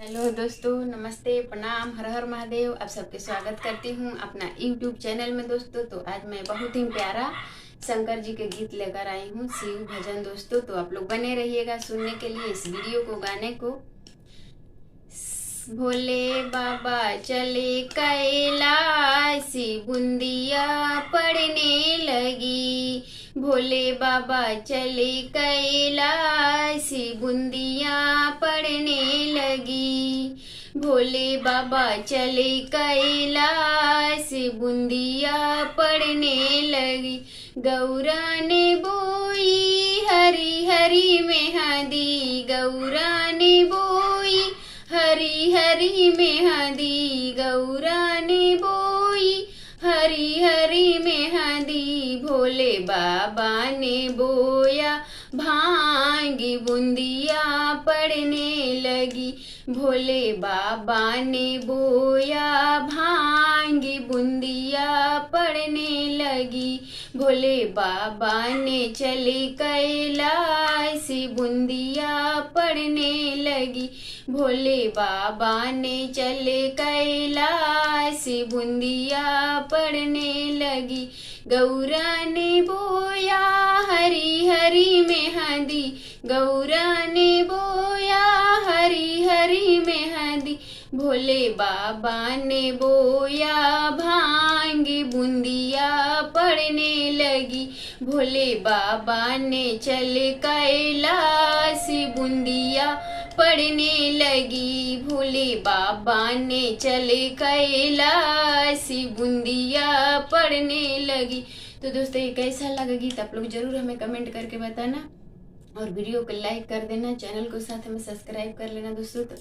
Hello दोस्तों, नमस्ते, प्रणाम, हर हर महादेव। आप सबके स्वागत करती हूँ अपना यूट्यूब चैनल में दोस्तों। तो आज मैं बहुत ही प्यारा शंकर जी के गीत लेकर आई हूँ, शिव भजन दोस्तों। तो आप लोग बने रहिएगा सुनने के लिए इस वीडियो को, गाने को। भोले बाबा चले कैलाशी, बूंदिया पड़ने लगी। भोले बाबा चले कैलाशी, बूंदिया पड़ने लगी। भोले बाबा चले कैलाशी, बूंदिया पड़ने लगी। गौरा ने बोई हरी हरी मेहंदी, गौरा ने बोई हरी हरी मेहंदी, गौरा ने बोई हरी हरी मेहंदी। भोले बाबा ने बोया भांगी, बूंदिया पड़ने लगी। भोले बाबा ने बोया भांगी, बूंदिया पड़ने लगी। भोले बाबा ने चले कैलाशी, बूंदिया पड़ने लगी। भोले बाबा ने चले कैलाशी, बूंदिया पड़ने लगी। गौरा ने बोया हरी हरी मेहंदी, गौरा ने बोया हरी हरी मेहंदी। भोले बाबा ने बोया भांगी, बूंदिया पड़ने लगी। भोले बाबा ने चले कैलाशी, बूंदिया पड़ने लगी। भोले बाबा ने चले कैलाशी, बूंदिया पड़ने लगी। तो दोस्तों, ये कैसा लगा गीत आप लोग जरूर हमें कमेंट करके बताना, और वीडियो को लाइक कर देना, चैनल को साथ में सब्सक्राइब कर लेना दोस्तों। तो